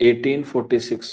1846,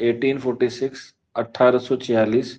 1846 1846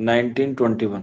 1921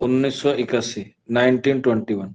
1981 1921।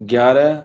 11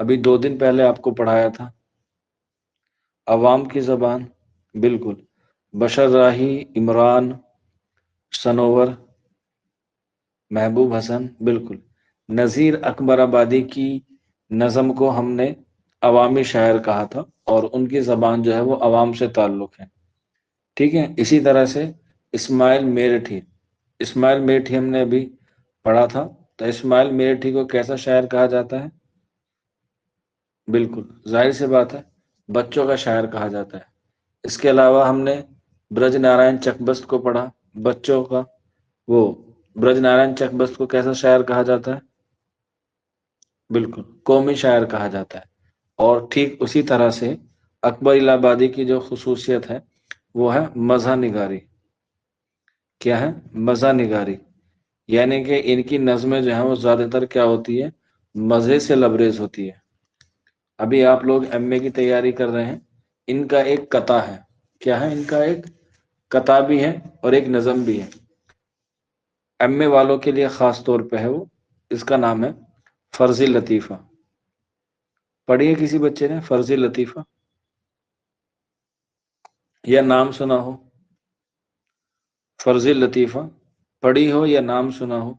ابھی 2 دن پہلے آپ کو پڑھایا تھا. عوام کی زبان بالکل. بشر راہی، عمران، سنوور، محبوب حسن بالکل. نذیر اکبر آبادی کی نظم کو ہم نے عوامی شاعر کہا تھا اور ان کی زبان جو ہے وہ عوام سے تعلق ہے. ٹھیک ہے. اسی طرح سے اسماعیل میرٹھی، اسماعیل میرٹھی ہم نے ابھی پڑھا تھا. تو اسماعیل میرٹھی کو کیسا شاعر کہا جاتا ہے؟ بالکل ظاہر سی بات ہے، بچوں کا شاعر کہا جاتا ہے. اس کے علاوہ ہم نے برج نارائن چکبست کو پڑھا، بچوں کا. وہ برج نارائن چکبست کو کیسا شاعر کہا جاتا ہے؟ بالکل قومی شاعر کہا جاتا ہے. اور ٹھیک اسی طرح سے اکبر الہ آبادی کی جو خصوصیت ہے وہ ہے مزاح نگاری. کیا ہے؟ مزاح نگاری. یعنی کہ ان کی نظمیں جو ہیں وہ زیادہ تر کیا ہوتی ہے؟ مزے سے لبریز ہوتی ہے. ابھی آپ لوگ ایم اے کی تیاری کر رہے ہیں، ان کا ایک قطع ہے. کیا ہے؟ ان کا ایک قطع بھی ہے اور ایک نظم بھی ہے. ایم اے والوں کے لیے خاص طور پہ ہے وہ. اس کا نام ہے فرضی لطیفہ. پڑھیے کسی بچے نے فرضی لطیفہ یا نام سنا ہو؟ فرضی لطیفہ پڑھی ہو یا نام سنا ہو؟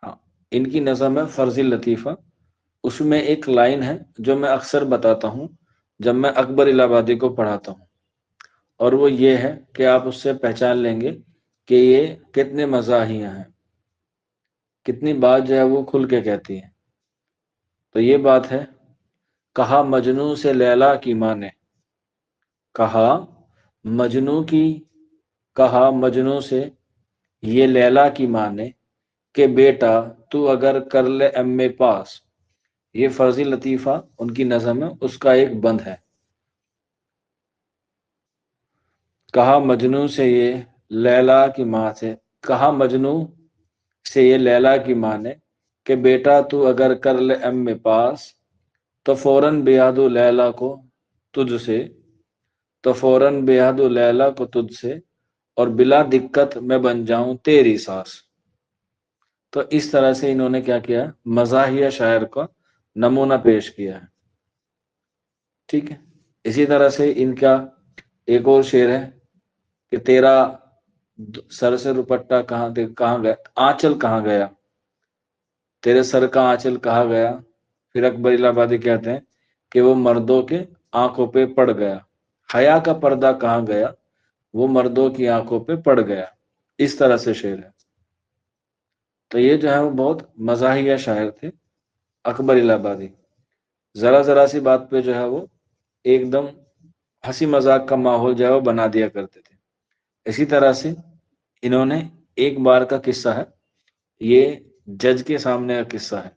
ہاں، ان کی نظم ہے فرضی لطیفہ. اس میں ایک لائن ہے جو میں اکثر بتاتا ہوں جب میں اکبر الہ آبادی کو پڑھاتا ہوں، اور وہ یہ ہے کہ آپ اس سے پہچان لیں گے کہ یہ کتنے مزاحیہ ہیں، کتنی بات جو ہے وہ کھل کے کہتی ہے. تو یہ بات ہے: کہا مجنوں سے لیلا کی ماں نے، کہا مجنوں کی، کہا مجنوں سے یہ لیلا کی ماں نے کہ بیٹا تو اگر کر لے ایم اے پاس. یہ فرضی لطیفہ ان کی نظم ہے، اس کا ایک بند ہے. کہا مجنوں سے یہ لیلا کی ماں سے، کہا مجنوں سے یہ لیلا کی ماں نے کہ بیٹا تو اگر کر لے ایم اے پاس، تو فوراً بیاہ دو لیلا کو تجھ سے، تو فوراً بیاہ دو لیلا کو تجھ سے، اور بلا دقت میں بن جاؤں تیری ساس. تو اس طرح سے انہوں نے کیا کیا؟ مزاحیہ شاعر کا نمونہ پیش کیا ہے. ٹھیک ہے. اسی طرح سے ان کا ایک اور شعر ہے کہ تیرا سر سے دوپٹہ کہاں گیا، آنچل کہاں گیا، تیرے سر کا آنچل کہاں گیا. پھر اکبر الہ آبادی کہتے ہیں کہ وہ مردوں کے آنکھوں پہ پڑ گیا. حیا کا پردہ کہاں گیا، وہ مردوں کی آنکھوں پہ پڑ گیا. اس طرح سے شعر ہے. تو یہ جو ہے وہ بہت مزاحیہ شاعر تھے اکبر الہ آبادی. ذرا ذرا سی بات پہ جو ہے وہ ایک دم ہنسی مذاق کا ماحول جو ہے وہ بنا دیا کرتے تھے. اسی طرح سے انہوں نے ایک بار کا قصہ ہے، یہ جج کے سامنے کا قصہ ہے.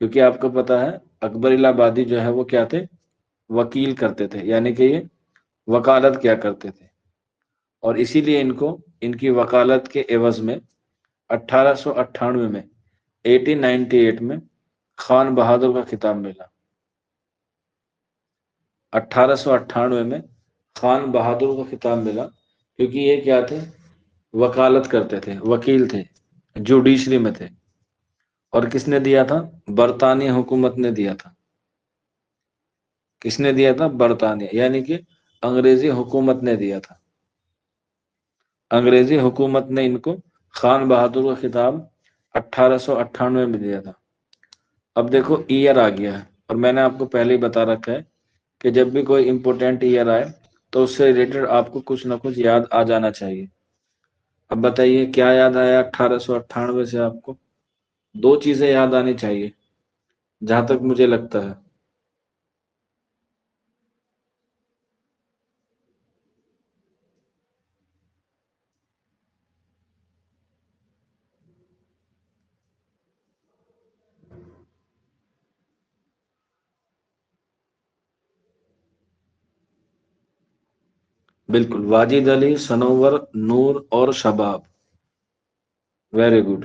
کیونکہ آپ کو پتا ہے اکبر الہ آبادی جو ہے وہ کیا تھے؟ وکیل کرتے تھے، یعنی کہ یہ وکالت کیا کرتے تھے. اور اسی لیے ان کو ان کی وکالت کے عوض میں 1898 میں 1898 میں خان بہادر کا خطاب ملا. 1898 میں خان بہادر کا خطاب ملا کیونکہ یہ کیا تھے؟ وکالت کرتے تھے، وکیل تھے، جوڈیشری میں تھے. اور کس نے دیا تھا؟ برطانیہ حکومت نے دیا تھا. کس نے دیا تھا؟ برطانیہ، یعنی کہ انگریزی حکومت نے دیا تھا. انگریزی حکومت نے ان کو خان بہادر کا خطاب 1898 میں دیا تھا. اب دیکھو ایئر آ گیا ہے، اور میں نے آپ کو پہلے ہی بتا رکھا ہے کہ جب بھی کوئی امپورٹنٹ ایئر آئے تو اس سے ریلیٹڈ آپ کو کچھ نہ کچھ یاد آ جانا چاہیے. اب بتائیے کیا یاد آیا 1898 سے آپ کو؟ 2 چیزیں یاد آنی چاہیے جہاں تک مجھے لگتا ہے. بالکل، واجد علی، سنور، نور اور شباب. Very good.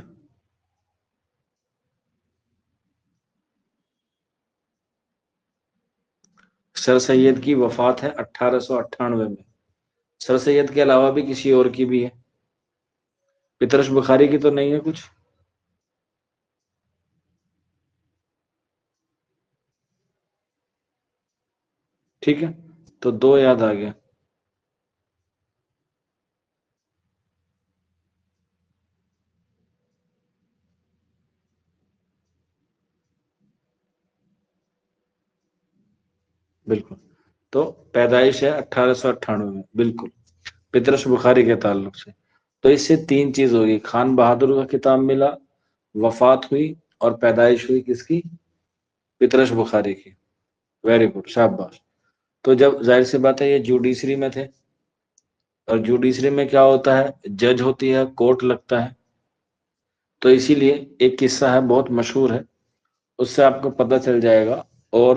سر سید کی وفات ہے 1898 میں. سر سید کے علاوہ بھی کسی اور کی بھی ہے؟ پترش بخاری کی تو نہیں ہے کچھ؟ ٹھیک ہے، تو 2 یاد آ گیا. بالکل. تو پیدائش ہے 1898 میں، بالکل پطرس بخاری کے تعلق سے. تو اس سے 3 چیز ہوگی، خان بہادر کا کتاب ملا، وفات ہوئی، اور پیدائش ہوئی کس کی؟ پطرس بخاری کی. ویری گڈ، شاباش. تو جب ظاہر سی بات ہے یہ جوڈیشری میں تھے، اور جوڈیشری میں کیا ہوتا ہے؟ جج ہوتی ہے، کورٹ لگتا ہے. تو اسی لیے ایک قصہ ہے بہت مشہور ہے، اس سے آپ کو پتہ چل جائے گا، اور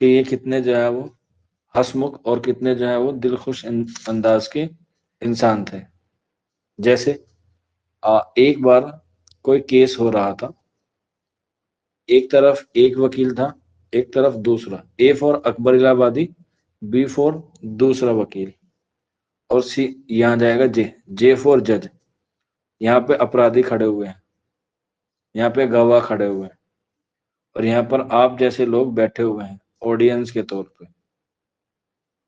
کہ یہ کتنے جو ہے وہ ہسمکھ اور کتنے جو ہے وہ دل خوش انداز کے انسان تھے. جیسے ایک بار کوئی کیس ہو رہا تھا، ایک طرف ایک وکیل تھا، ایک طرف دوسرا، اے فور اکبر الہ آبادی، بی فور دوسرا وکیل، اور سی یہاں جائے گا جے فور جج. یہاں پہ اپرادھی کھڑے ہوئے ہیں، یہاں پہ گواہ کھڑے ہوئے ہیں، اور یہاں پر آپ جیسے لوگ بیٹھے ہوئے ہیں آڈینس کے طور پہ.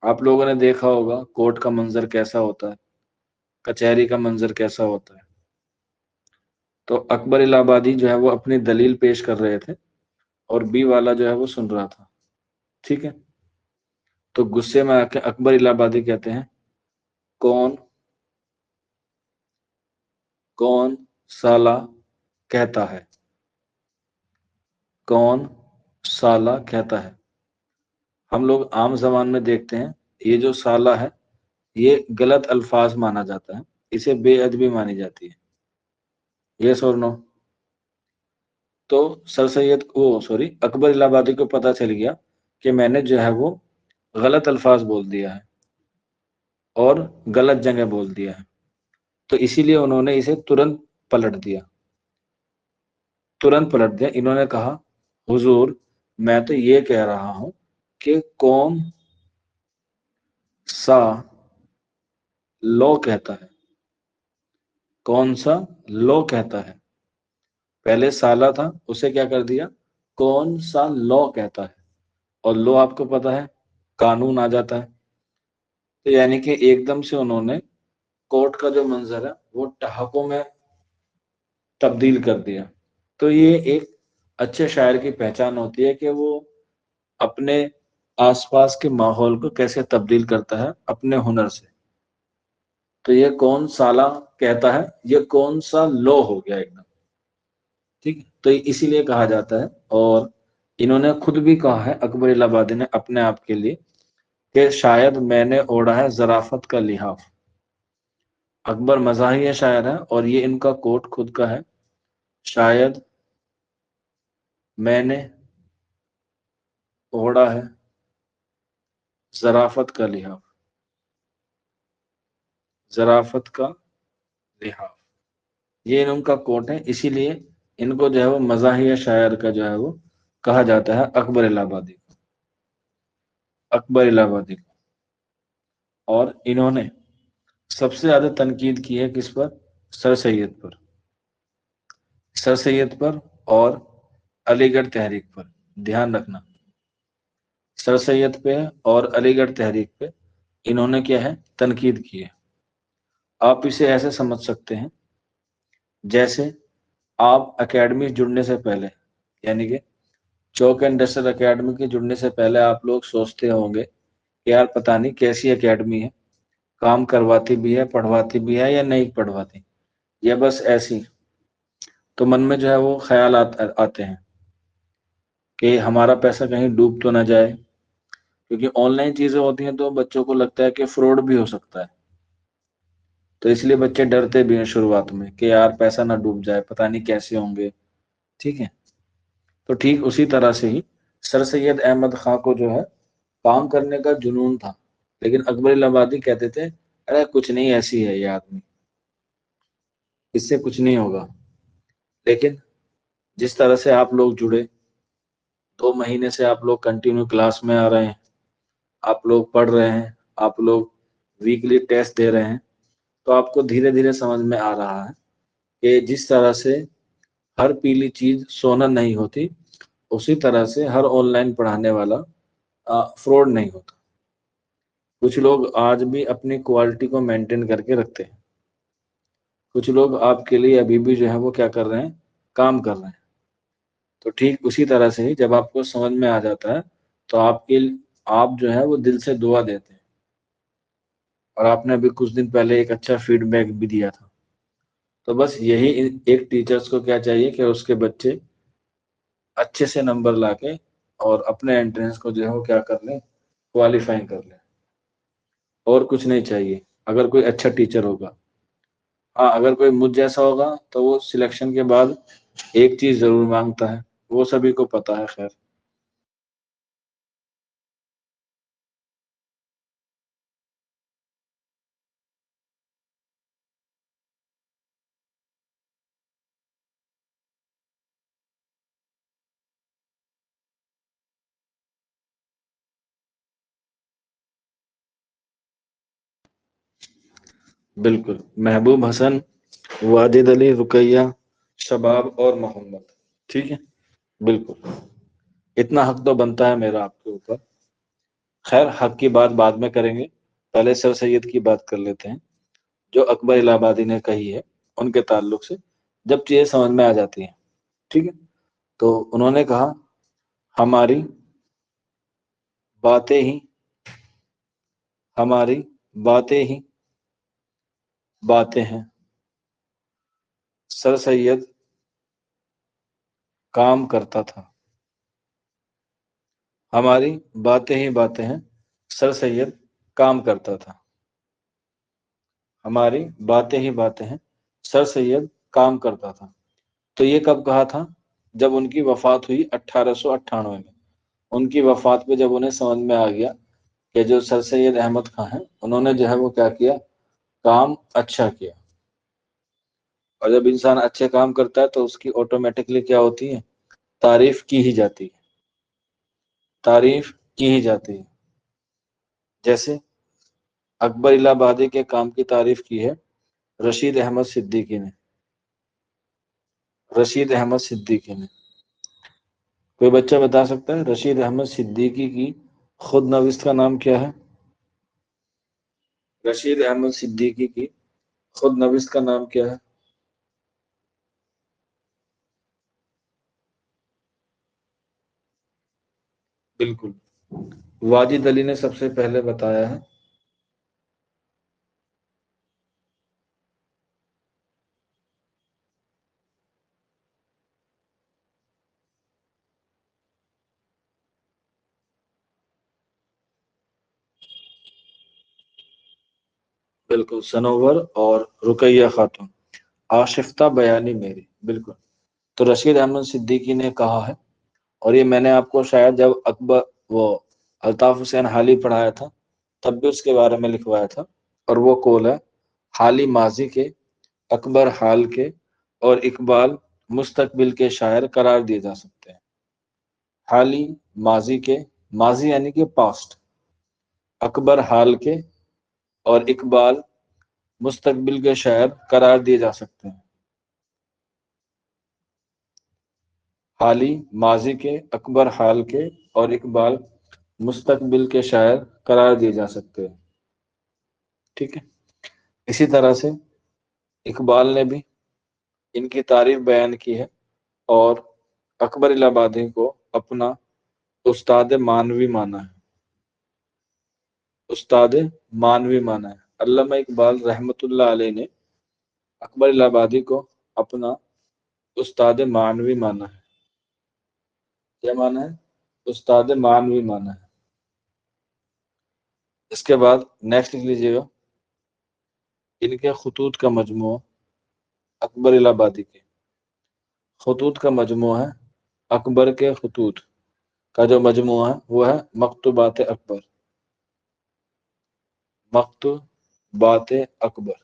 آپ لوگوں نے دیکھا ہوگا کورٹ کا منظر کیسا ہوتا ہے، کچہری کا منظر کیسا ہوتا ہے. تو اکبر الہ آبادی جو ہے وہ اپنی دلیل پیش کر رہے تھے، اور بی والا جو ہے وہ سن رہا تھا. ٹھیک ہے، تو غصے میں آ کے اکبر الہ آبادی کہتے ہیں، کون کون سالہ کہتا ہے، کون سالہ کہتا ہے. ہم لوگ عام زبان میں دیکھتے ہیں یہ جو سالہ ہے یہ غلط الفاظ مانا جاتا ہے، اسے بے ادبی مانی جاتی ہے. یس اور نو؟ تو سر سید کو اکبر الہ آبادی کو پتا چل گیا کہ میں نے جو ہے وہ غلط الفاظ بول دیا ہے اور غلط جگہ بول دیا ہے. تو اسی لیے انہوں نے اسے ترنت پلٹ دیا. انہوں نے کہا، حضور میں تو یہ کہہ رہا ہوں کہ کون سا لو کہتا ہے، کون سا لو کہتا ہے. پہلے سالہ تھا، اسے کیا کر دیا؟ کون سا لو کہتا ہے. اور لو آپ کو پتا ہے قانون آ جاتا ہے. تو یعنی کہ ایک دم سے انہوں نے کورٹ کا جو منظر ہے وہ ٹھہکوں میں تبدیل کر دیا. تو یہ ایک اچھے شاعر کی پہچان ہوتی ہے کہ وہ اپنے آس پاس کے ماحول کو کیسے تبدیل کرتا ہے اپنے ہنر سے. تو یہ کون سالہ کہتا ہے، یہ کون سا لو ہو گیا ایک دم. ٹھیک، تو اسی لیے کہا جاتا ہے. اور انہوں نے خود بھی کہا ہے اکبر الہ آبادی نے اپنے آپ کے لیے کہ شاید میں نے اوڑھا ہے ظرافت کا لحاف. اکبر مزاحیہ شاعر ہے، اور یہ ان کا کوٹ خود کا ہے، شاید میں نے اوڑھا ہے ظرافت کا لحاف. ظرافت کا لحاف یہ ان کا کوٹ ہے، اسی لیے ان کو جو ہے وہ مزاحیہ شاعر کا جو ہے وہ کہا جاتا ہے اکبر الہ آبادی کو. اکبر الہ آبادی کو. اور انہوں نے سب سے زیادہ تنقید کی ہے کس پر؟ سر سید پر. سر سید پر اور علی گڑھ تحریک پر. دھیان رکھنا، سر سید پہ اور علی گڑھ تحریک پہ انہوں نے کیا ہے؟ تنقید کی ہے. آپ اسے ایسے سمجھ سکتے ہیں جیسے آپ اکیڈمی جڑنے سے پہلے، یعنی کہ چوک انڈسٹریل اکیڈمی کے جڑنے سے پہلے آپ لوگ سوچتے ہوں گے کہ یار پتہ نہیں کیسی اکیڈمی ہے، کام کرواتی بھی ہے، پڑھواتی بھی ہے یا نہیں پڑھواتی، یا بس ایسی. تو من میں جو ہے وہ خیالات آتے ہیں کہ ہمارا پیسہ کہیں ڈوب تو نہ جائے، کیونکہ آن لائن چیزیں ہوتی ہیں تو بچوں کو لگتا ہے کہ فراڈ بھی ہو سکتا ہے. تو اس لیے بچے ڈرتے بھی ہیں شروعات میں کہ یار پیسہ نہ ڈوب جائے، پتہ نہیں کیسے ہوں گے. ٹھیک ہے، تو ٹھیک اسی طرح سے ہی سر سید احمد خاں کو جو ہے کام کرنے کا جنون تھا، لیکن اکبر الہ آبادی کہتے تھے ارے کچھ نہیں، ایسی ہے یہ آدمی، اس سے کچھ نہیں ہوگا. لیکن جس طرح سے آپ لوگ جڑے، 2 مہینے سے آپ لوگ کنٹینیو کلاس میں آ رہے ہیں، آپ لوگ پڑھ رہے ہیں، آپ لوگ ویکلی ٹیسٹ دے رہے ہیں، تو آپ کو دھیرے دھیرے سمجھ میں آ رہا ہے کہ جس طرح سے ہر پیلی چیز سونا نہیں ہوتی، اسی طرح سے ہر آن لائن پڑھانے والا فراڈ نہیں ہوتا. کچھ لوگ آج بھی اپنی کوالٹی کو مینٹین کر کے رکھتے ہیں، کچھ لوگ آپ کے لیے ابھی بھی جو ہے وہ کیا کر رہے ہیں، کام کر رہے ہیں۔ تو ٹھیک اسی طرح سے ہی جب آپ کو سمجھ میں آ جاتا ہے تو آپ جو ہے وہ دل سے دعا دیتے ہیں۔ اور آپ نے ابھی کچھ دن پہلے ایک اچھا فیڈ بیک بھی دیا تھا۔ تو بس یہی ایک ٹیچرز کو کیا چاہیے کہ اس کے بچے اچھے سے نمبر لا کے اور اپنے انٹرنس کو جو ہے وہ کیا کر لیں، کوالیفائی کر لیں، اور کچھ نہیں چاہیے اگر کوئی اچھا ٹیچر ہوگا۔ ہاں اگر کوئی مجھ جیسا ہوگا تو وہ سلیکشن کے بعد ایک چیز ضرور مانگتا ہے، وہ سبھی کو پتا ہے، خیر۔ بالکل، محبوب حسن، واجد علی، رقیہ، شباب اور محمد، ٹھیک ہے، بالکل۔ اتنا حق تو بنتا ہے میرا آپ کے اوپر۔ خیر حق کی بات بعد میں کریں گے، پہلے سر سید کی بات کر لیتے ہیں جو اکبر الہ آبادی نے کہی ہے ان کے تعلق سے، جب چیزیں سمجھ میں آ جاتی ہیں، ٹھیک ہے۔ تو انہوں نے کہا ہماری باتیں ہی ہماری باتیں ہی باتیں ہیں، سر سید کام کرتا تھا، ہماری باتیں ہی باتیں ہیں، سر سید کام کرتا تھا، ہماری باتیں ہی باتیں ہیں، سر سید کام کرتا تھا۔ تو یہ کب کہا تھا؟ جب ان کی وفات ہوئی 1898 میں۔ ان کی وفات پہ جب انہیں سمجھ میں آ گیا کہ جو سر سید احمد خان ہیں انہوں نے جو ہے وہ کیا کیا، کام اچھا کیا۔ اور جب انسان اچھے کام کرتا ہے تو اس کی آٹومیٹکلی کیا ہوتی ہے، تعریف کی ہی جاتی ہے، تعریف کی ہی جاتی ہے۔ جیسے اکبر الہ آبادی کے کام کی تعریف کی ہے رشید احمد صدیقی نے، رشید احمد صدیقی نے۔ کوئی بچہ بتا سکتا ہے رشید احمد صدیقی کی خود نوشت کا نام کیا ہے؟ رشید احمد صدیقی کی خود نوشت کا نام کیا ہے؟ بالکل، واجد علی نے سب سے پہلے بتایا ہے۔ بالکل، سنور اور رقیہ خاتون، آشفتہ بیانی میری، بالکل۔ تو رشید احمد صدیقی نے کہا ہے، اور یہ میں نے آپ کو شاید جب اکبر وہ الطاف حسین حالی پڑھایا تھا تب بھی اس کے بارے میں لکھوایا تھا، اور وہ قول ہے حالی ماضی کے، اکبر حال کے، اور اقبال مستقبل کے شاعر قرار دیے جا سکتے ہیں۔ حالی ماضی کے، ماضی یعنی کہ پاسٹ، اکبر حال کے، اور اقبال مستقبل کے شاعر قرار دیے جا سکتے ہیں۔ حالی ماضی کے، اکبر حال کے، اور اقبال مستقبل کے شاعر قرار دیے جا سکتے ہیں، ٹھیک ہے۔ اسی طرح سے اقبال نے بھی ان کی تعریف بیان کی ہے، اور اکبر الہ آبادی کو اپنا استاد مانوی مانا ہے، استاد مانوی مانا ہے۔ علامہ اقبال رحمۃ اللہ علیہ نے اکبر الہ آبادی کو اپنا استاد مانوی مانا ہے۔ کیا مانا ہے؟ استاد مانوی مانا ہے۔ اس کے بعد نیکسٹ لکھ لیجیے گا، ان کے خطوط کا مجموعہ، اکبر الہ آبادی کے خطوط کا مجموعہ ہے، اکبر کے خطوط کا جو مجموعہ ہے وہ ہے مکتوبات اکبر، مکتوبات اکبر،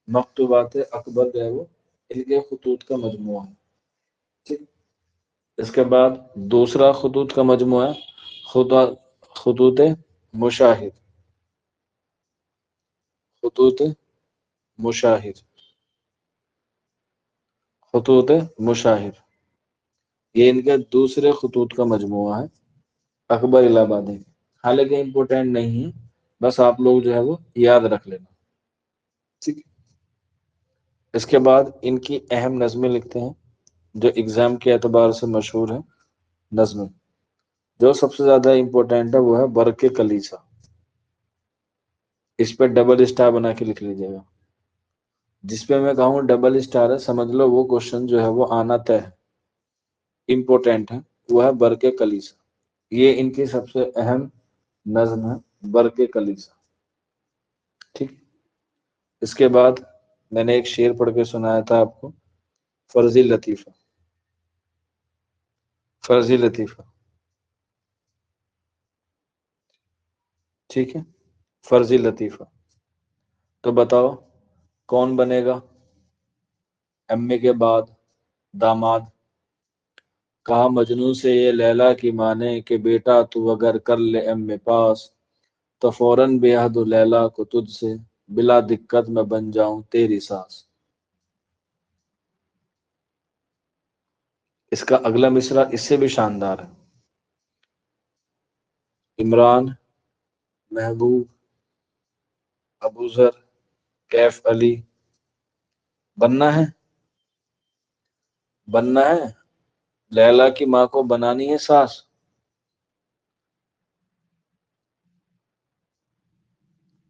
مکتوبات اکبر جو ہے وہ ان کے خطوط کا مجموعہ ہے، ٹھیک۔ اس کے بعد دوسرا خطوط کا مجموعہ ہے خطوط مشاہد، خطوط مشاہد، خطوط مشاہد، یہ ان کے دوسرے خطوط کا مجموعہ ہے اکبر الہ آبادی۔ حالانکہ امپورٹینٹ نہیں ہے، بس آپ لوگ جو ہے وہ یاد رکھ لینا، ٹھیک ہے۔ اس کے بعد ان کی اہم نظمیں لکھتے ہیں جو اگزام کے اعتبار سے مشہور ہیں نظمیں۔ جو سب سے زیادہ امپورٹینٹ ہے وہ ہے برق کلیسا، اس پہ ڈبل اسٹار بنا کے لکھ لیجیے گا۔ جس پہ میں کہوں ڈبل اسٹار ہے، سمجھ لو وہ کوشچن جو ہے وہ آنا طے ہے، امپورٹینٹ ہے، وہ ہے برق کلیسا۔ یہ ان کی سب سے اہم نظم ہے، برق کلیسا، ٹھیک۔ اس کے بعد میں نے ایک شعر پڑھ کے سنایا تھا آپ کو، فرضی لطیفہ، فرضی لطیفہ، ٹھیک ہے، فرضی لطیفہ۔ تو بتاؤ کون بنے گا ایم اے کے بعد داماد؟ کہا مجنوں سے یہ لیلا کی ماں نے کہ بیٹا تو اگر کر لے ایم اے پاس تو فوراً بیاہ دو لیلا کو تجھ سے، بلا دقت میں بن جاؤں تیری ساس۔ اس کا اگلا مصرع اس سے بھی شاندار ہے۔ عمران، محبوب، ابوذر، کیف علی، بننا ہے، بننا ہے، لیلا کی ماں کو بنانی ہے ساس۔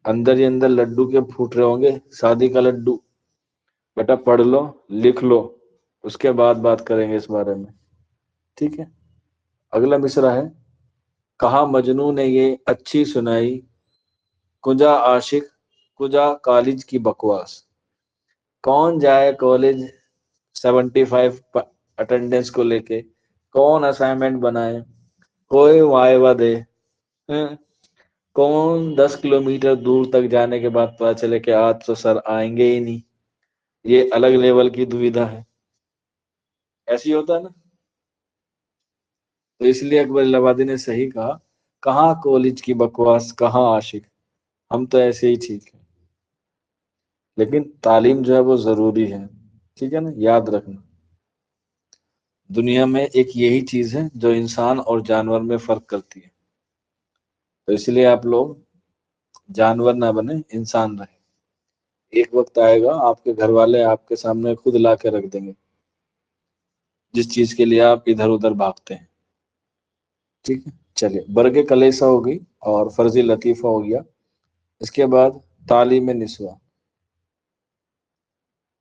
اندر ہی اندر لڈو کے پھوٹ رہے ہوں گے، شادی کا لڈو۔ بیٹا پڑھ لو، لکھ لو، اس کے بعد بات کریں گے اس بارے میں، ٹھیک ہے۔ اگلا مصرع ہے، کہا مجنوں نے یہ اچھی سنائی، کجا عاشق کجا کالج کی بکواس۔ کون جائے کالج 75 اٹینڈنس کو لے کے، کون اسائنمنٹ بنائے، کوئی وائوا دے، ہاں، کون 10 کلومیٹر دور تک جانے کے بعد پتا چلے کہ آج تو سر آئیں گے ہی نہیں۔ یہ الگ لیول کی دویدھا ہے، ایسی ہوتا ہے نا۔ تو اس لیے اکبر الہ آبادی نے صحیح کہا، کہاں کالج کی بکواس کہاں عاشق، ہم تو ایسے ہی ٹھیک ہیں۔ لیکن تعلیم جو ہے وہ ضروری ہے، ٹھیک ہے نا، یاد رکھنا۔ دنیا میں ایک یہی چیز ہے جو انسان اور جانور میں فرق کرتی ہے، تو اس لیے آپ لوگ جانور نہ بنے، انسان رہیں۔ ایک وقت آئے گا آپ کے گھر والے آپ کے سامنے خود لا کے رکھ دیں گے جس چیز کے لیے آپ ادھر ادھر بھاگتے ہیں، ٹھیک ہے۔ چلیے، برگ کلیسا ہو گئی اور فرضی لطیفہ ہو گیا۔ اس کے بعد تعلیم نسواں،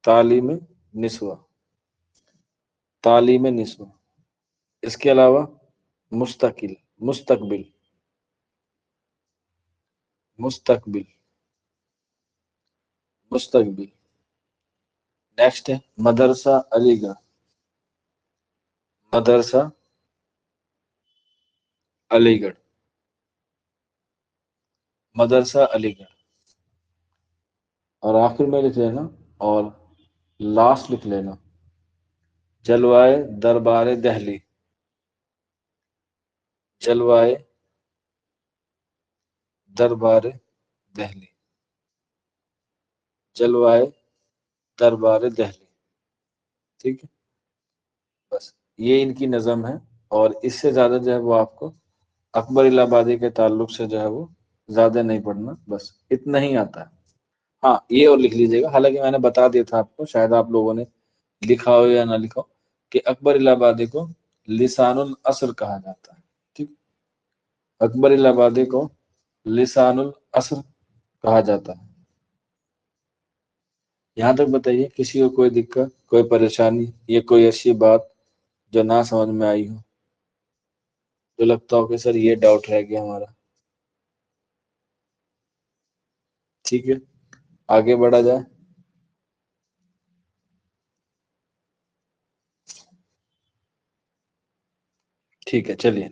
تعلیم نسواں، تعلیم نسواں۔ اس کے علاوہ مستقل، مستقبل، مستقبل، مستقبل۔ نیکسٹ ہے مدرسہ علی گڑھ، مدرسہ علی گڑھ، مدرسہ علی گڑھ، اور آخر میں لکھ لینا، اور لاسٹ لکھ لینا جلوائے دربار دہلی، جلوائے دربار دہلی، جلوائے دربار دہلی، ٹھیک ہے۔ بس یہ ان کی نظم ہے، اور اس سے زیادہ جو ہے وہ آپ کو اکبر الہ آبادی کے تعلق سے جو ہے وہ زیادہ نہیں پڑھنا، بس اتنا ہی آتا ہے۔ ہاں یہ اور لکھ لیجیے گا، حالانکہ میں نے بتا دیا تھا آپ کو، شاید آپ لوگوں نے لکھا ہو یا نہ لکھا ہو، کہ اکبر الہ آبادی کو لسان العصر کہا جاتا ہے، ٹھیک۔ اکبر الہ آبادی کو لسان العصر کہا جاتا ہے۔ یہاں تک بتائیے کسی کو کوئی دقت، کوئی پریشانی، یا کوئی ایسی بات جو نہ سمجھ میں آئی ہو، جو لگتا ہو کہ سر یہ ڈاؤٹ رہ گیا ہمارا، ٹھیک ہے، آگے بڑھا جائے۔ ٹھیک ہے، چلیے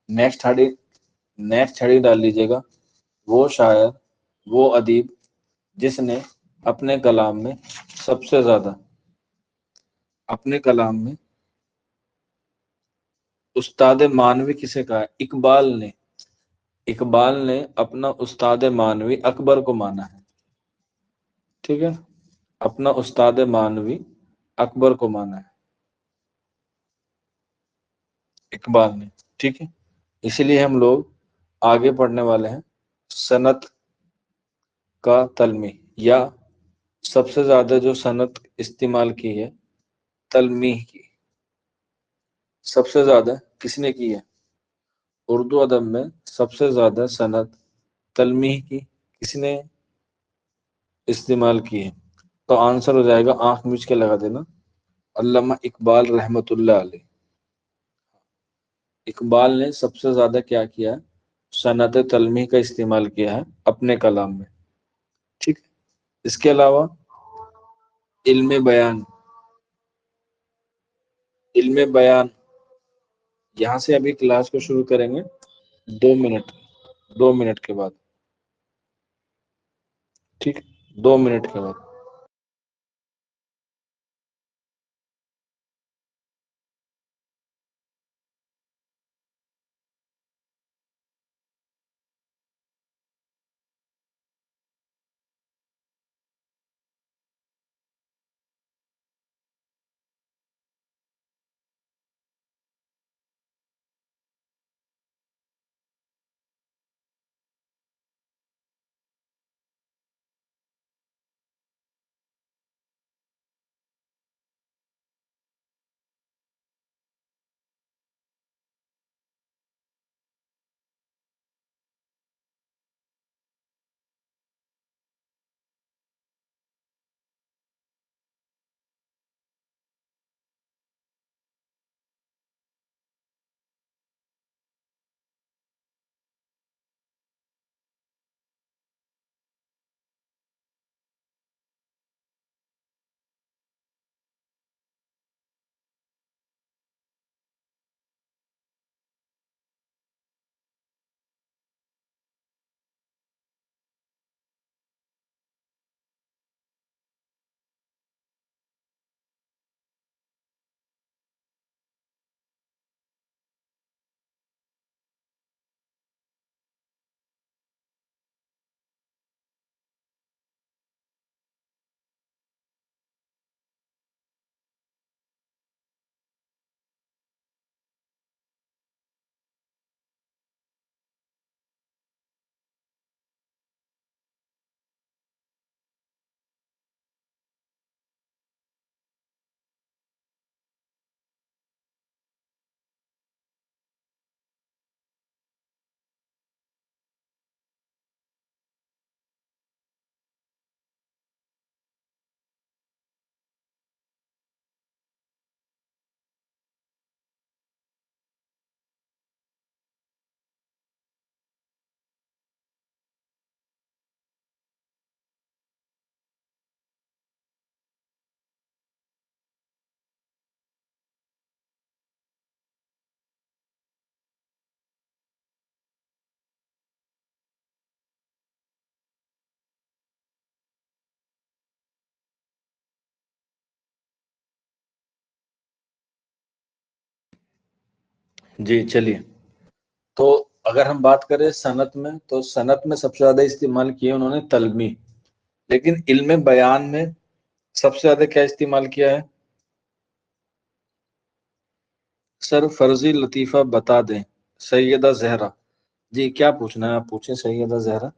نیکسٹ ہیڈنگ، نیکسٹ ہیڈنگ ڈال لیجیے گا، وہ شاعر، وہ ادیب جس نے اپنے کلام میں سب سے زیادہ، اپنے کلام میں استاد مانوی کسے کہا ہے؟ اقبال نے، اقبال نے اپنا استاد مانوی اکبر کو مانا ہے، ٹھیک ہے، اپنا استاد مانوی اکبر کو مانا ہے اقبال نے، ٹھیک ہے۔ اسی لیے ہم لوگ آگے پڑھنے والے ہیں صنعت کا تلمی، یا سب سے زیادہ جو صنعت استعمال کی ہے تلمیح کی، سب سے زیادہ کس نے کی ہے؟ اردو ادب میں سب سے زیادہ صنعت تلمیح کی کس نے استعمال کی ہے؟ تو آنسر ہو جائے گا، آنکھ میچ کے لگا دینا، علامہ اقبال رحمت اللہ علیہ۔ اقبال نے سب سے زیادہ کیا کیا ہے؟ صنعت تلمیح کا استعمال کیا ہے اپنے کلام میں، ٹھیک ہے۔ اس کے علاوہ علم بیان، علم بیان یہاں سے ابھی کلاس کو شروع کریں گے 2 منٹ کے بعد، ٹھیک، 2 منٹ کے بعد۔ جی چلیے، تو اگر ہم بات کریں صنعت میں، تو صنعت میں سب سے زیادہ استعمال کیے انہوں نے تلمی، لیکن علم بیان میں سب سے زیادہ کیا استعمال کیا ہے؟ سر فرضی لطیفہ بتا دیں سیدہ زہرا۔ جی کیا پوچھنا ہے آپ پوچھیں سیدہ زہرا۔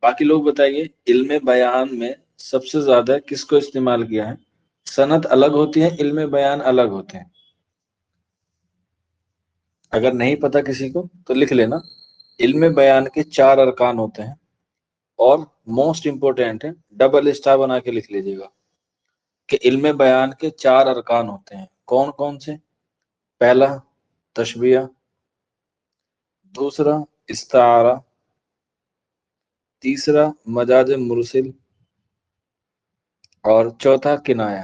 باقی لوگ بتائیے علم بیان میں سب سے زیادہ کس کو استعمال کیا ہے؟ صنعت الگ ہوتی ہے، علم بیان الگ ہوتے ہیں۔ اگر نہیں پتا کسی کو تو لکھ لینا، علم بیان کے 4 ارکان ہوتے ہیں، اور موسٹ امپورٹینٹ ہے، ڈبل اسٹار بنا کے لکھ لیجیے گا کہ علم بیان کے 4 ارکان ہوتے ہیں۔ کون کون سے؟ پہلا تشبیہ، دوسرا استعارہ، تیسرا مجاز مرسل، اور چوتھا کنایا۔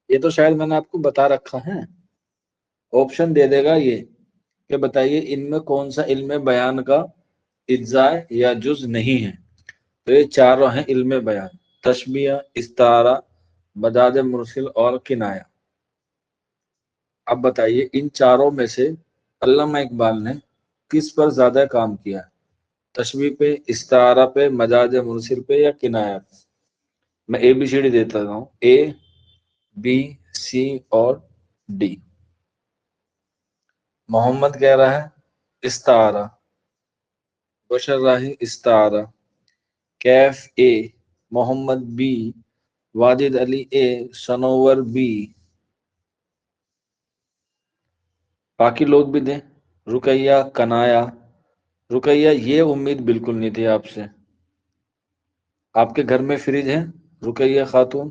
یہ تو شاید میں نے آپ کو بتا رکھا ہے، آپشن دے دے گا یہ کہ بتائیے ان میں کون سا علم بیان کا اجزاء یا جز نہیں ہے۔ تو یہ 4 ہیں علم بیان: تشبیہ، استعارہ، مجاز مرسل اور کنایا۔ اب بتائیے ان 4 میں سے علامہ اقبال نے کس پر زیادہ کام کیا ہے؟ تشبیہ پہ، استعارہ پہ، مجاز مرسل پہ، یا کنایا پہ؟ میں اے بی سی ڈی دیتا ہوں، اے، بی، سی اور ڈی۔ محمد کہہ رہا ہے استعارہ، بشر راہی استعارہ، Kaif A, Muhammad B, Wajid Ali A, Sanwar B, باقی لوگ بھی دیں۔ رقیہ کنایا، رقیہ یہ امید بالکل نہیں تھی آپ سے۔ آپ کے گھر میں فریج ہے رقیہ خاتون؟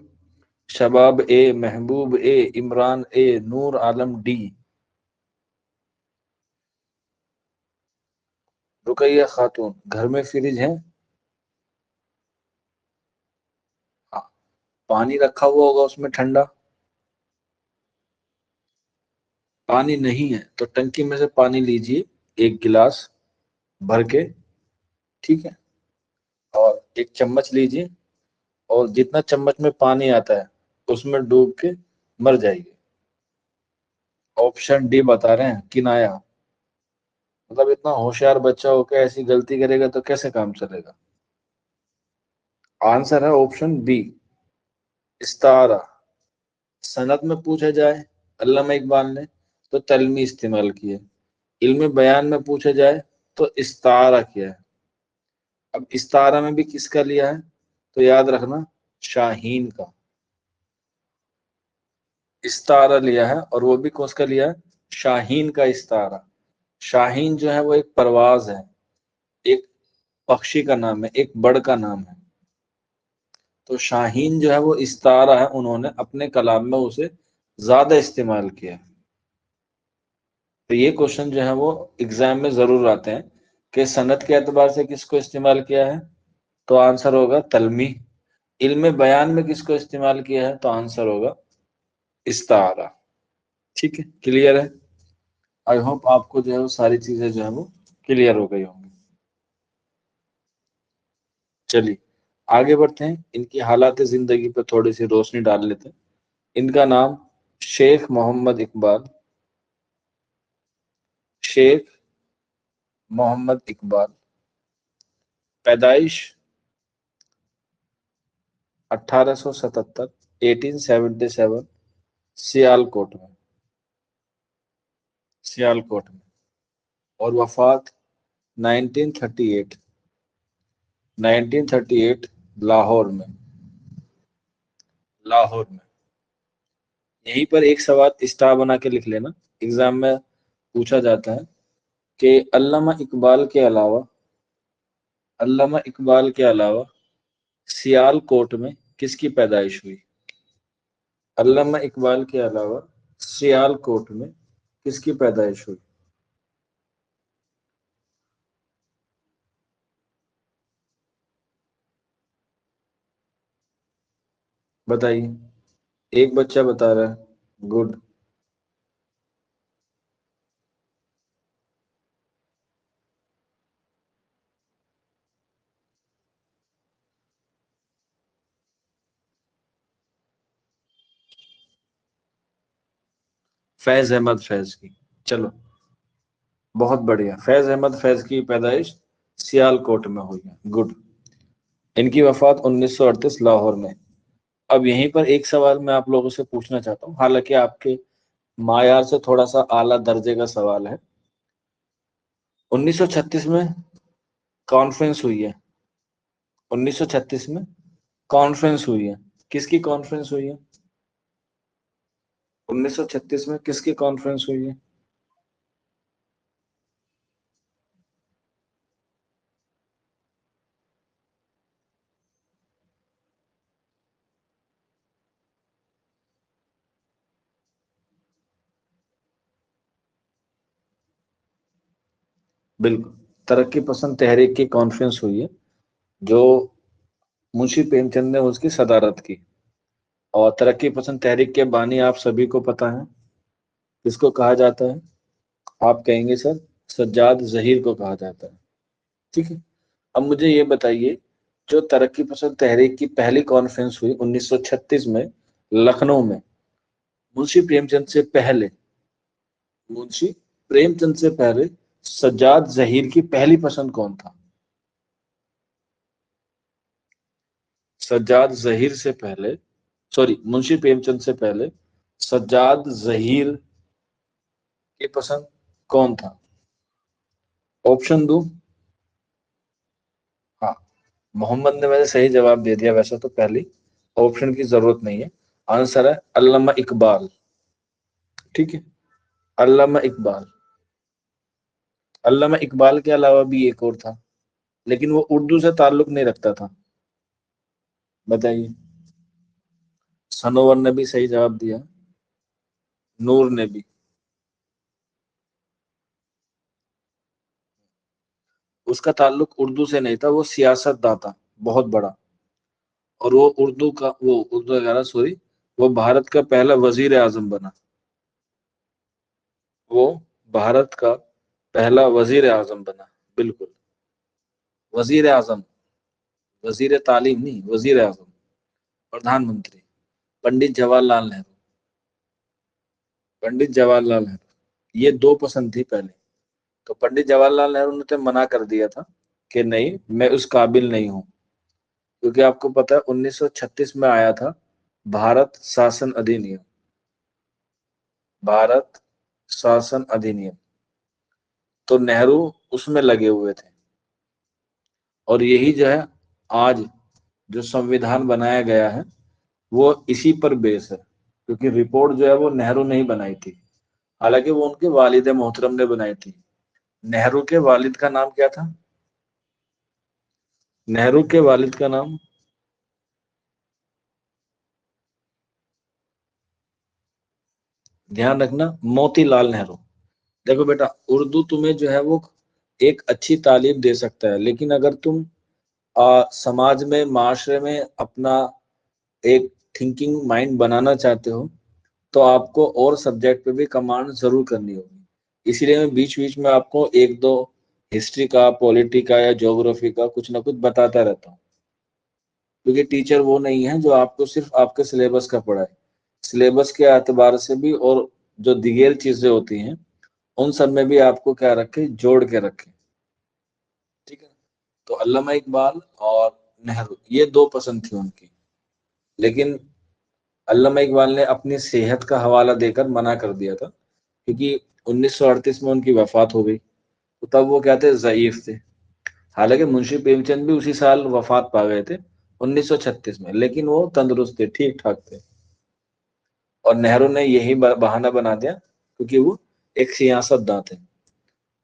شباب اے، محبوب اے، عمران اے، نور عالم ڈی۔ رقیہ خاتون گھر میں فریج ہے؟ ہاں، پانی رکھا ہوا ہوگا اس میں ٹھنڈا؟ پانی نہیں ہے تو ٹنکی میں سے پانی لیجئے ایک گلاس بھر کے، ٹھیک ہے، اور ایک چمچ لیجئے، اور جتنا چمچ میں پانی آتا ہے اس میں ڈوب کے مر جائیے۔ آپشن ڈی بتا رہے ہیں، کنایا۔ مطلب اتنا ہوشیار بچہ ہو کے ایسی غلطی کرے گا تو کیسے کام چلے گا؟ آنسر ہے آپشن بی، استعارہ۔ سند میں پوچھا جائے علامہ اقبال نے تو تلمی استعمال کیے، علم بیان میں پوچھا جائے تو استعارہ کیا ہے۔ اب استعارہ میں بھی کس کا لیا ہے تو یاد رکھنا، شاہین کا استعارہ لیا ہے، اور وہ بھی کس کا لیا ہے؟ شاہین کا استعارہ۔ شاہین جو ہے وہ ایک پرواز ہے، ایک پکشی کا نام ہے، ایک برڈ کا نام ہے۔ تو شاہین جو ہے وہ استعارہ ہے، انہوں نے اپنے کلام میں اسے زیادہ استعمال کیا۔ تو یہ کوشچن جو ہے وہ ایگزام میں ضرور آتے ہیں کہ سند کے اعتبار سے کس کو استعمال کیا ہے، تو آنسر ہوگا تلمی۔ علم بیان میں کس کو استعمال کیا ہے تو آنسر ہوگا استعارہ۔ ٹھیک ہے، کلیئر ہے؟ آئی ہوپ آپ کو جو ہے وہ ساری چیزیں جو ہے وہ کلیئر ہو گئی ہوں گی۔ چلیے آگے بڑھتے ہیں، ان کی حالات زندگی پہ تھوڑی سی روشنی ڈال لیتے ہیں۔ ان کا نام شیخ محمد اقبال، شیخ محمد اقبال، پیدائش 1877، 1877، سیال کوٹ میں، سیال کوٹ میں، اور وفات 1938، 1938 لاہور میں، لاہور میں۔ یہیں پر ایک سوال اسٹار بنا کے لکھ لینا، ایگزام میں پوچھا جاتا ہے کہ علامہ اقبال کے علاوہ، علامہ اقبال کے علاوہ سیال کوٹ میں کس کی پیدائش ہوئی؟ علامہ اقبال کے علاوہ سیال کوٹ میں کس کی پیدائش ہوئی؟ بتائیے، ایک بچہ بتا رہا ہے، گڈ۔ فیض احمد فیض کی، چلو بہت بڑھیا، فیض احمد فیض کی پیدائش سیال کوٹ میں ہوئی ہے، گڈ۔ ان کی وفات 1938 لاہور میں۔ اب یہیں پر ایک سوال میں آپ لوگوں سے پوچھنا چاہتا ہوں، حالانکہ آپ کے معیار سے تھوڑا سا اعلیٰ درجے کا سوال ہے۔ 1936 میں کانفرنس ہوئی ہے، 1936 میں کانفرنس ہوئی ہے، کس کی کانفرنس ہوئی ہے؟ 1936 میں کس کی کانفرنس ہوئی ہے؟ بالکل، ترقی پسند تحریک کی کانفرنس ہوئی ہے، جو منشی پریم چند نے اس کی صدارت کی۔ اور ترقی پسند تحریک کے بانی آپ سبھی کو پتہ ہیں، کس کو کہا جاتا ہے؟ آپ کہیں گے سر سجاد ظہیر کو کہا جاتا ہے، ٹھیک ہے۔ اب مجھے یہ بتائیے، جو ترقی پسند تحریک کی پہلی کانفرنس ہوئی 1936 میں لکھنؤ میں، منشی پریم چند سے پہلے، منشی پریم چند سے پہلے سجاد ظہیر کی پہلی پسند کون تھا؟ سجاد ظہیر سے پہلے، سوری، منشی پریم چند سے پہلے سجاد ظہیر کی پسند کون تھا؟ آپشن دو؟ ہاں، محمد نے ویسے صحیح جواب دے دیا ویسے تو، پہلی آپشن کی ضرورت نہیں ہے، آنسر ہے علامہ اقبال. ٹھیک ہے، علامہ اقبال. علامہ اقبال کے علاوہ بھی ایک اور تھا، لیکن وہ اردو سے تعلق نہیں رکھتا تھا. بتائیے. سنور نے بھی صحیح جواب دیا، نور نے بھی. اس کا تعلق اردو سے نہیں تھا، وہ سیاست داں تھا بہت بڑا. اور وہ اردو وغیرہ سوری، وہ بھارت کا پہلا وزیر اعظم بنا. وہ بھارت کا پہلا وزیر اعظم بنا. بالکل، وزیر اعظم، وزیر تعلیم نہیں، وزیر اعظم، پردھان منتری، پنڈت جواہر لال نہرو. پنڈت جواہر لال نہرو، یہ دو پسند تھی پہلے. تو پنڈت جواہر لال نہرو نے تو منع کر دیا تھا کہ نہیں، میں اس قابل نہیں ہوں. کیونکہ آپ کو پتا ہے 1936 میں آیا تھا بھارت شاسن ادھینیم. بھارت شاسن ادھینیم، تو نہرو اس میں لگے ہوئے تھے. اور یہی جو ہے آج جو سنویدھان بنایا گیا ہے وہ اسی پر بیس ہے. کیونکہ رپورٹ جو ہے وہ نہرو نے ہی بنائی تھی، حالانکہ وہ ان کے والد محترم نے بنائی تھی. نہرو کے والد کا نام کیا تھا؟ نہرو کے والد کا نام دھیان رکھنا، موتی لال نہرو. دیکھو بیٹا، اردو تمہیں جو ہے وہ ایک اچھی تعلیم دے سکتا ہے، لیکن اگر تم سماج میں، معاشرے میں اپنا ایک تھنکنگ مائنڈ بنانا چاہتے ہو تو آپ کو اور سبجیکٹ پہ بھی کمانڈ ضرور کرنی ہوگی. اسی لیے میں بیچ بیچ میں آپ کو ایک دو ہسٹری کا، پولیٹی کا یا جغرافی کا کچھ نہ کچھ بتاتا رہتا ہوں. کیونکہ ٹیچر وہ نہیں ہے جو آپ کو صرف آپ کے سلیبس کا پڑھائے. سلیبس کے اعتبار سے بھی اور جو دیگر چیزیں ہوتی ہیں ان سب میں بھی آپ کو کیا رکھے، جوڑ کے رکھے. ٹھیک ہے، تو علامہ اقبال اور نہرو یہ دو پسند تھی ان کی. لیکن علامہ اقبال نے اپنی صحت کا حوالہ دے کر منع کر دیا تھا، کیونکہ 1938 میں ان کی وفات ہو گئی. تو تب وہ کیا تھے، ضعیف تھے. حالانکہ منشی پریم چند بھی اسی سال وفات پا گئے تھے 1936 میں، لیکن وہ تندرست تھے، ٹھیک ٹھاک تھے. اور نہرو نے یہی بہانہ بنا دیا کیونکہ وہ ایک سیاست داں تھے.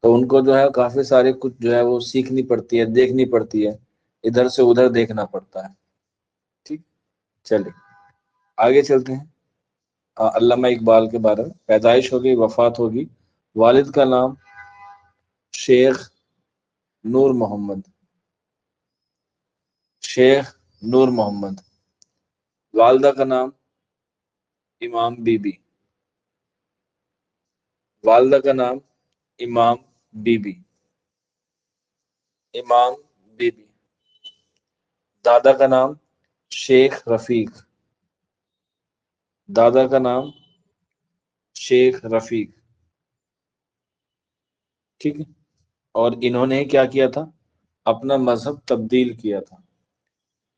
تو ان کو جو ہے کافی سارے کچھ جو ہے وہ سیکھنی پڑتی ہے، دیکھنی پڑتی ہے، ادھر سے ادھر دیکھنا پڑتا ہے. ٹھیک، چلیے آگے چلتے ہیں. علامہ اقبال کے بارے میں، پیدائش ہوگی، وفات ہوگی. والد کا نام شیخ نور محمد. شیخ نور محمد. والدہ کا نام امام بی بی. والدہ کا نام امام بی بی. امام بی بی. دادا کا نام شیخ رفیق. دادا کا نام شیخ رفیق. ٹھیک ہے، اور انہوں نے کیا کیا تھا، اپنا مذہب تبدیل کیا تھا.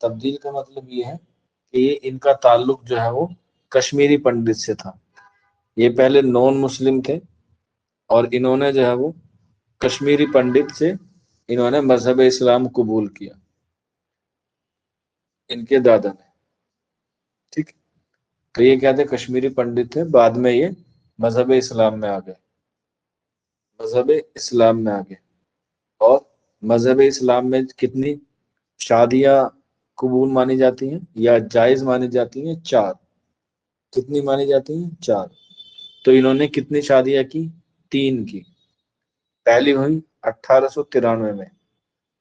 تبدیل کا مطلب یہ ہے کہ یہ ان کا تعلق جو ہے وہ کشمیری پنڈت سے تھا. یہ پہلے نان مسلم تھے اور انہوں نے جو ہے وہ کشمیری پنڈت سے انہوں نے مذہب اسلام قبول کیا، ان کے دادا نے. ٹھیک، تو یہ کیا تھے، کشمیری پنڈت تھے، بعد میں یہ مذہب اسلام میں آ گئے. مذہب اسلام میں آ گئے. اور مذہب اسلام میں کتنی شادیاں قبول مانی جاتی ہیں یا جائز مانی جاتی ہیں؟ چار. کتنی مانی جاتی ہیں؟ چار. تو انہوں نے کتنی شادیاں کی؟ تین کی. پہلی ہوئی 1893 میں،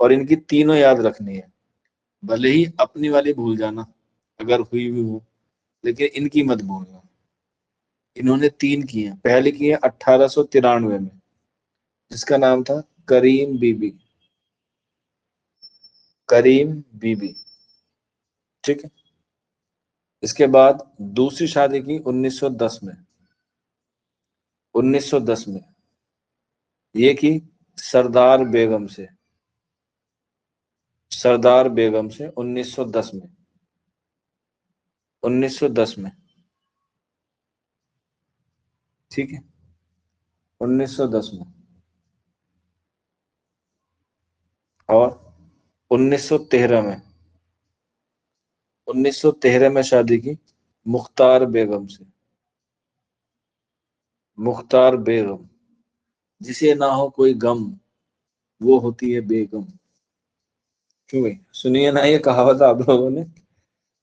اور ان کی تینوں یاد رکھنی ہے. بھلے ہی اپنی والی بھول جانا اگر ہوئی بھی ہو، لیکن ان کی مت بھولنا. انہوں نے تین کی ہیں. پہلی کی ہے 1893 میں، جس کا نام تھا کریم بی بی. کریم بی بی. ٹھیک ہے، اس کے بعد دوسری شادی کی 1910 میں. 1910 میں یہ کی سردار بیگم سے. سردار بیگم سے 1910 میں. 1910 میں. ٹھیک ہے، 1910 میں، اور 1913 میں، 1913 میں شادی کی مختار بیگم سے، مختار بیگم، جسے نہ ہو کوئی غم وہ ہوتی ہے بیگم. کیوں بھائی سنیے نا، یہ کہاوت آپ لوگوں نے،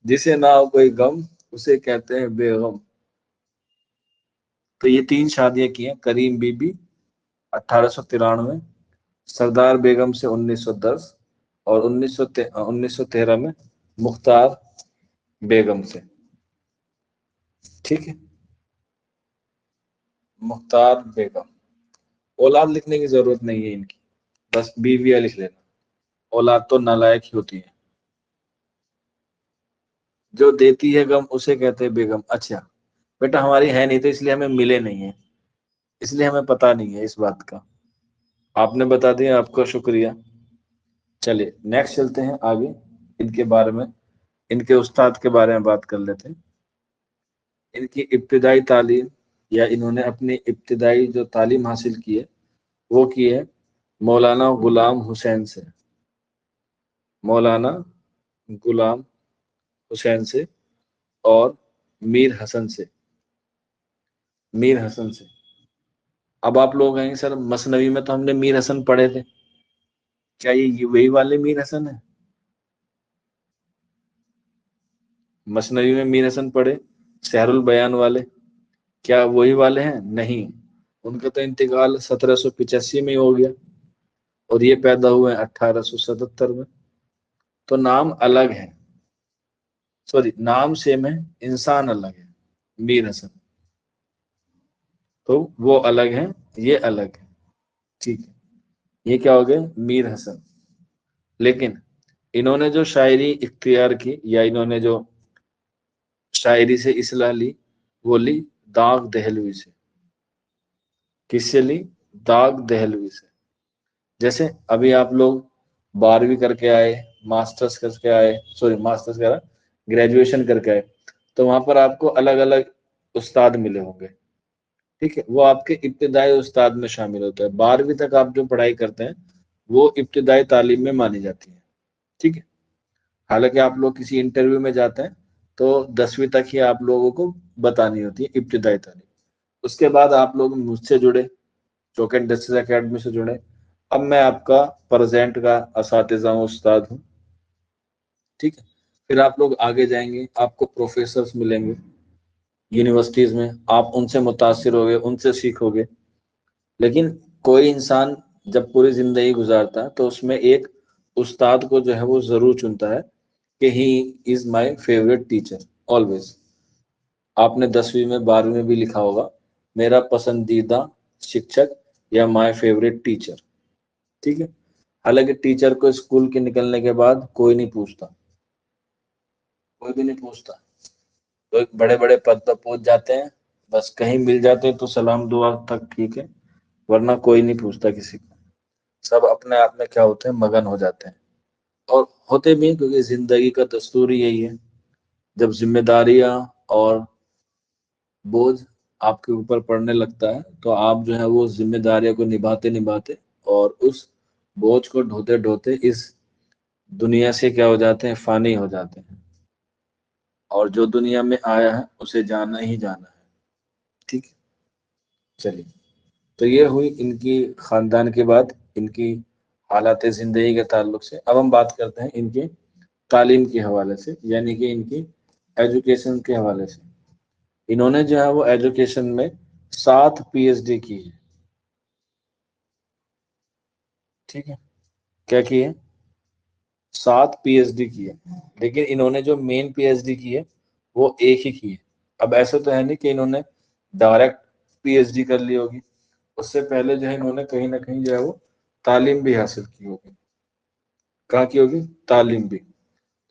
جسے نہ ہو کوئی غم اسے کہتے ہیں بیگم. تو یہ 3 شادیاں کی ہیں. کریم بی بی 1893، سردار بیگم سے 1910، اور 1913 میں مختار بیگم سے. ٹھیک ہے، مختار بیگم. اولاد لکھنے کی ضرورت نہیں ہے ان کی، بس بیویاں لکھ لینا. اولاد تو نالائق ہی ہوتی ہے. جو دیتی ہے غم اسے کہتے ہیں بیگم. اچھا بیٹا ہماری ہے نہیں تو اس لیے ہمیں ملے نہیں ہیں، اس لیے ہمیں پتا نہیں ہے اس بات کا. آپ نے بتا دیا، آپ کا شکریہ. چلیے نیکسٹ چلتے ہیں آگے. ان کے بارے میں، ان کے استاد کے بارے میں بات کر لیتے ہیں. ان کی ابتدائی تعلیم، یا انہوں نے اپنی ابتدائی جو تعلیم حاصل کی ہے وہ کی ہے مولانا غلام حسین سے. مولانا غلام حسین سے اور میر حسن سے. میر حسن سے. اب آپ لوگ کہیں گے سر مثنوی میں تو ہم نے میر حسن پڑھے تھے، کیا یہ وہی والے میر حسن ہیں؟ مثنوی میں میر حسن پڑھے سحر البیان والے، کیا وہی والے ہیں؟ نہیں، ان کا تو انتقال 1785 میں ہو گیا، اور یہ پیدا ہوئے 1877 میں. تو نام الگ ہے، سوری نام سیم ہے، انسان الگ ہے. میر حسن تو وہ الگ ہے، یہ الگ ہے. ٹھیک ہے، یہ کیا ہو گئے؟ میر حسن. لیکن انہوں نے جو شاعری اختیار کی، یا انہوں نے جو شاعری سے اصلاح لی، وہ لی داغ دہلوی سے. کس سے لی؟ داغ دہلوی سے. جیسے ابھی آپ لوگ 12ویں کر کے آئے، ماسٹرز کر کے آئے، سوری ماسٹرز کر گریجویشن کر کے آئے، تو وہاں پر آپ کو الگ الگ استاد ملے ہوں گے. ٹھیک ہے، وہ آپ کے ابتدائی استاد میں شامل ہوتا ہے. 12ویں تک آپ جو پڑھائی کرتے ہیں وہ ابتدائی تعلیم میں مانی جاتی ہے. ٹھیک ہے، حالانکہ آپ لوگ کسی انٹرویو میں جاتے ہیں تو 10ویں تک ہی آپ لوگوں کو بتانی ہوتی ہے ابتدائی تعلیم. اس کے بعد آپ لوگ مجھ سے جڑے، چوک انڈسٹریز اکیڈمی سے جڑے. اب میں آپ کا پرزینٹ کا اساتذہ ہوں، استاد ہوں. ٹھیک ہے، پھر آپ لوگ آگے جائیں گے، آپ کو پروفیسرز ملیں گے یونیورسٹیز میں، آپ ان سے متاثر ہوگے، ان سے سیکھو گے. لیکن کوئی انسان جب پوری زندگی گزارتا ہے تو اس میں ایک استاد کو جو ہے وہ ضرور چنتا ہے کہ ہی از مائی فیوریٹ ٹیچر آلویز. آپ نے 10ویں میں 12ویں میں بھی لکھا ہوگا میرا پسندیدہ شکشک یا مائی فیوریٹ ٹیچر. ٹھیک ہے، حالانکہ ٹیچر کو اسکول کے نکلنے کے بعد کوئی نہیں پوچھتا، کوئی بھی نہیں پوچھتا. تو ایک بڑے بڑے پد پر پہنچ جاتے ہیں، بس کہیں مل جاتے تو سلام دعا تک ٹھیک ہے، ورنہ کوئی نہیں پوچھتا کسی کو. سب اپنے آپ میں کیا ہوتے ہیں؟ مگن ہو جاتے ہیں. اور ہوتے بھی ہیں، کیونکہ زندگی کا دستور ہی یہی ہے. جب ذمہ داریاں اور بوجھ آپ کے اوپر پڑنے لگتا ہے تو آپ جو ہے وہ ذمہ داریوں کو نبھاتے نبھاتے اور اس بوجھ کو ڈھوتے ڈھوتے اس دنیا سے کیا ہو جاتے ہیں؟ فانی ہو جاتے ہیں. اور جو دنیا میں آیا ہے اسے جانا ہی جانا ہے. ٹھیک ہے، چلیے. تو یہ ہوئی ان کی خاندان کے بعد ان کی حالات زندگی کے تعلق سے. اب ہم بات کرتے ہیں ان کے تعلیم کے حوالے سے، یعنی کہ ان کی ایجوکیشن کے حوالے سے. انہوں نے جو ہے وہ ایجوکیشن میں 7 PhD کی ہے. ٹھیک ہے، کیا کی ہے؟ 7 PhD کی ہے. لیکن انہوں نے جو مین PhD کی ہے وہ ایک ہی کی ہے. اب ایسا تو ہے نہیں کہ انہوں نے ڈائریکٹ PhD کر لی ہوگی، اس سے پہلے جو ہے انہوں نے کہیں نہ کہیں جو ہے وہ تعلیم بھی حاصل کی ہوگی. کہاں کی ہوگی؟ تعلیم بھی.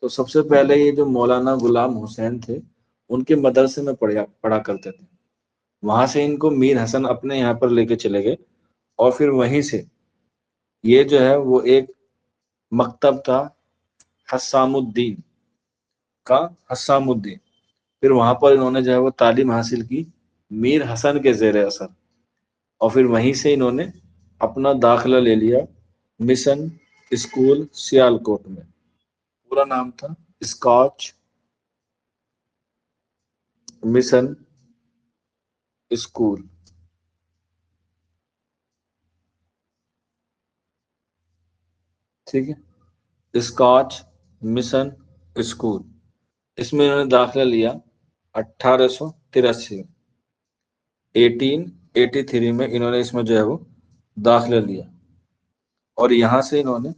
تو سب سے پہلے یہ جو مولانا غلام حسین تھے ان کے مدرسے میں پڑھا کرتے تھے. وہاں سے ان کو میر حسن اپنے یہاں پر لے کے چلے گئے، اور پھر وہیں سے یہ جو ہے وہ ایک مکتب تھا حسام الدین کا، حسام الدین. پھر وہاں پر انہوں نے جو ہے وہ تعلیم حاصل کی میر حسن کے زیر اثر. اور پھر وہیں سے انہوں نے اپنا داخلہ لے لیا مشن اسکول سیالکوٹ میں. پورا نام تھا اسکاچ مشن اسکول. ٹھیک ہے, اسکاچ مشن اسکول. اس میں انہوں نے داخلہ لیا 1883 1883 میں انہوں نے اس میں جو ہے وہ داخلہ لیا. اور یہاں سے انہوں نے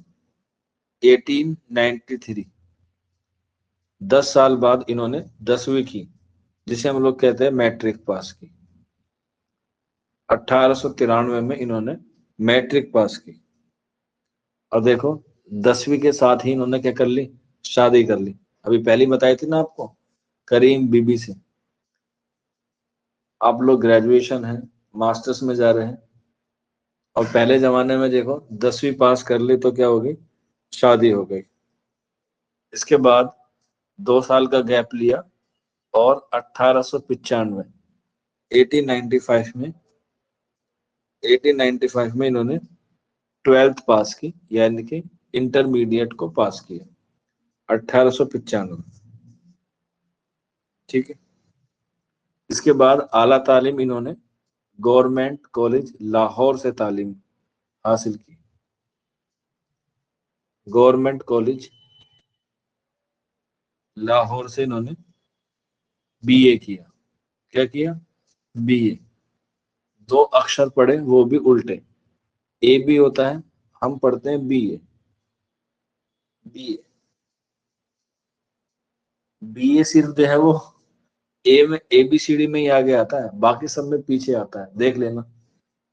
1893 10 سال بعد انہوں نے 10ویں کی, جسے ہم لوگ کہتے ہیں میٹرک پاس کی. 1893 میں انہوں نے میٹرک پاس کی. اور دیکھو 10ویں کے ساتھ ہی انہوں نے کیا کر لی, شادی کر لی. ابھی پہلی بتائی تھی نا آپ کو, کریم بی بی سے. آپ لوگ گریجویشن ہیں, ماسٹرز میں جا رہے ہیں, اور پہلے زمانے میں دیکھو 10ویں پاس کر لی تو کیا ہوگی, شادی ہو گئی. اس کے بعد 2 سال کا گیپ لیا, اور 1895 1895 میں 1895 میں انہوں نے 12th پاس کی, یعنی کہ انٹرمیڈیٹ کو پاس کیا 1895. ٹھیک ہے. اس کے بعد اعلیٰ تعلیم انہوں نے گورنمنٹ کالج لاہور سے تعلیم حاصل کی. گورنمنٹ کالج لاہور سے انہوں نے بی اے کیا. کیا کیا, بی اے. 2 اکشر پڑھے وہ بھی الٹے, اے بی ہوتا ہے, ہم پڑھتے ہیں B A. B A B A صرف جو ہے وہ اے میں اے بی سی ڈی میں ہی آگے آتا ہے, باقی سب میں پیچھے آتا ہے, دیکھ لینا.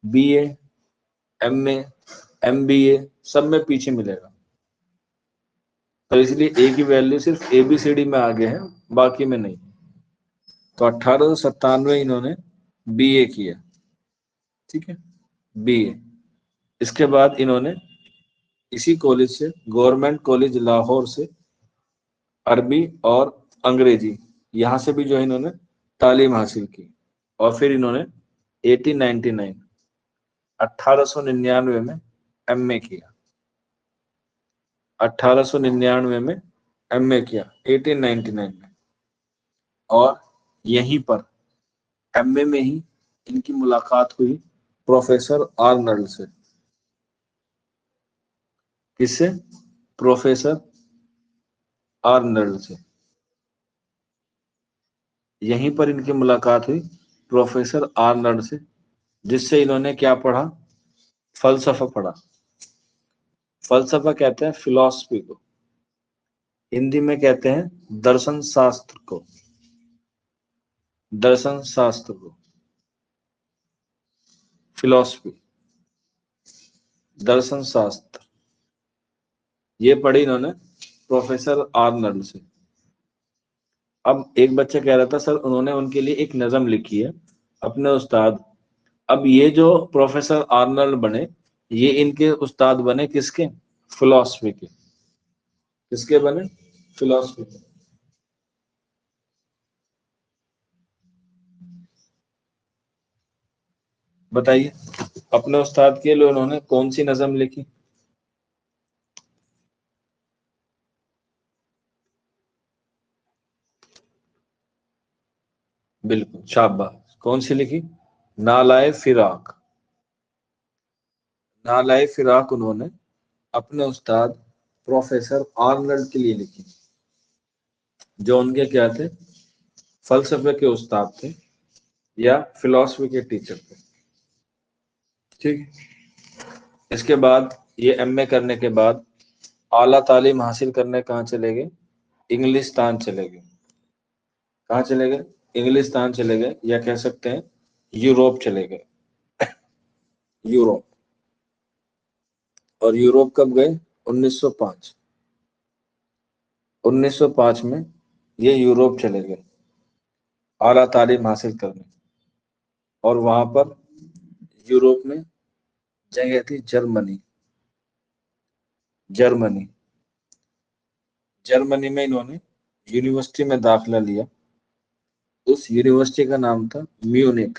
B A, M A, M B A سب میں پیچھے ملے گا. تو اس لیے اے کی ویلیو صرف اے بی سی ڈی میں آگے ہے, باقی میں نہیں. تو 1897 انہوں نے بی اے کیا. ٹھیک ہے, بی اے. اس کے بعد انہوں نے اسی کالج سے, گورنمنٹ کالج لاہور سے, عربی اور انگریزی یہاں سے بھی جو ہے انہوں نے تعلیم حاصل کی. اور پھر انہوں نے 1899 1899 میں ایم اے کیا. 1899 میں ایم اے کیا 1899 میں. اور یہیں پر ایم اے میں ہی ان کی ملاقات ہوئی پروفیسر آرنلڈ سے. کس سے, پروفیسر آرنلڈ سے. یہیں پر ان کی ملاقات ہوئی پروفیسر آرنلڈ سے, جس سے انہوں نے کیا پڑھا, فلسفہ پڑھا. فلسفہ کہتے ہیں فلاسفی کو, ہندی میں کہتے ہیں درشن شاستر کو. درشن شاستر کو فلاسفی, درشن شاستر, یہ پڑھی انہوں نے پروفیسر آرنلڈ سے. اب ایک بچہ کہہ رہا تھا سر انہوں نے ان کے لیے ایک نظم لکھی ہے اپنے استاد. اب یہ جو پروفیسر آرنلڈ بنے, یہ ان کے استاد بنے کس کے, فلاسفی کے. کس کے بنے, فلاسفی کے. بتائیے اپنے استاد کے لیے انہوں نے کون سی نظم لکھی. بالکل, شاباش. کون سی لکھی, نالائے فراق. نالائے فراق انہوں نے اپنے استاد پروفیسر آرنلڈ کے لیے لکھی, جو ان کے کیا تھے, فلسفے کے استاد تھے یا فلاسفی کے ٹیچر تھے. ٹھیک. اس کے بعد یہ ایم اے کرنے کے بعد اعلیٰ تعلیم حاصل کرنے کہاں چلے گئے, انگلستان چلے گئے. کہاں چلے گئے, انگلستان چلے گئے, یا کہہ سکتے ہیں یوروپ چلے گئے. یوروپ. اور یوروپ کب گئے, 1905. 1905 میں یہ یوروپ چلے گئے اعلیٰ تعلیم حاصل کرنے. اور وہاں پر یوروپ میں جگہ تھی جرمنی. جرمنی جرمنی میں انہوں نے یونیورسٹی میں داخلہ لیا. اس یونیورسٹی کا نام تھا میونک.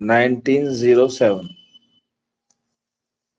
1907।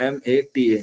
META,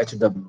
HW।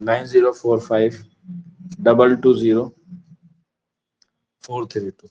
9045220432।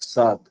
7।